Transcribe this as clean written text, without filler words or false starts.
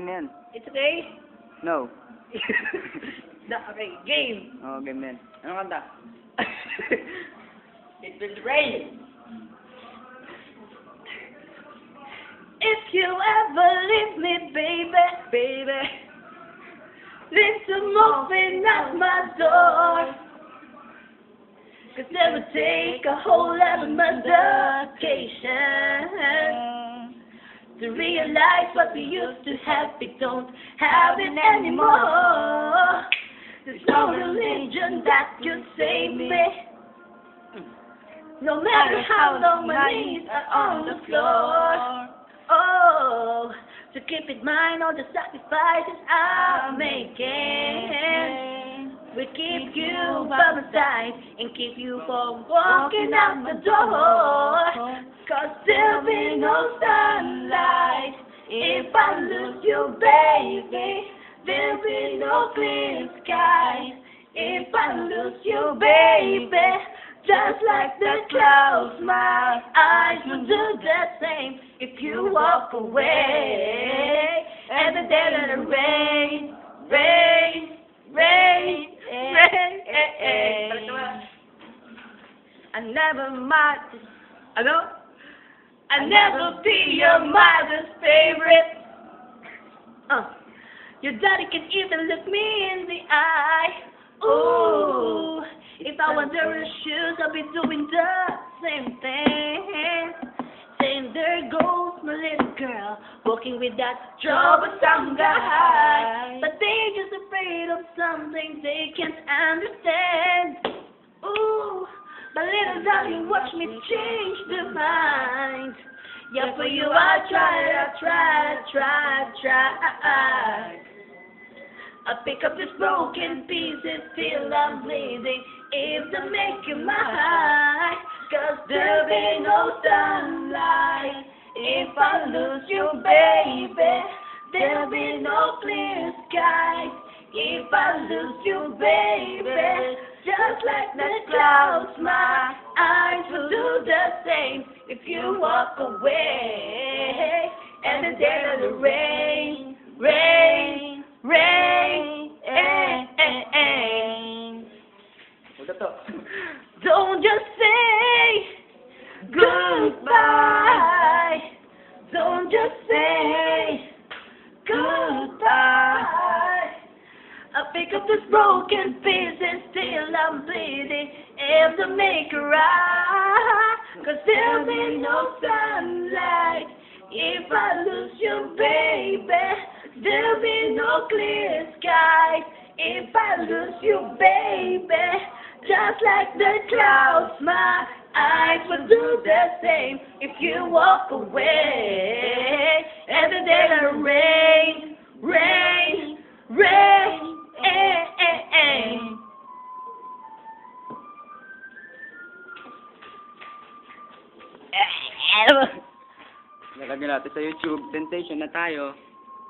game na yan. It's okay? No. Okay, game. Oo, game na yan. Anong kanta? It will rain. If you ever leave me, baby, baby, leave some open at my door. 'Cause it would take a whole lot of medication to realize what we used to have, we don't have it anymore. There's no religion that could save me. No matter how long my knees are on the floor. Oh, to keep in mind all the sacrifices I'm making. We keep you by my side and keep you from walking out the door. 'Cause there'll be no sunlight if I lose you, baby. There'll be no clear skies if I lose you, baby. Just like the clouds, my eyes will do the same if you walk away. And the day that it rain, rain, rain, rain. I never might, I never be your mother's favorite. Your daddy can even look me in the eye. Ooh, if I was wearing shoes, I'll be doing the same thing. Saying there goes my little girl, walking with that troublesome guy. But they're just afraid of something they can't understand. Ooh, but little darling, watch me change their mind. Yeah, for you I try. I pick up these broken pieces till I'm bleeding. If they make you mine, 'cause there'll be no sunlight if I lose you, baby. There'll be no clear skies if I lose you, baby. Just like the clouds, my eyes will do the same if you walk away. And the day of the rain, rain, rain. Don't just say goodbye. Don't just say goodbye. I pick up these broken pieces till I'm bleeding. If they make her cry, 'cause there'll be no sunlight if I lose you, baby. There'll be no clear skies if I lose you, baby. Just like the clouds, my eyes will do the same if you walk away. Every day the rain, rain, rain. Nalagyan natin sa YouTube. Temptation na tayo.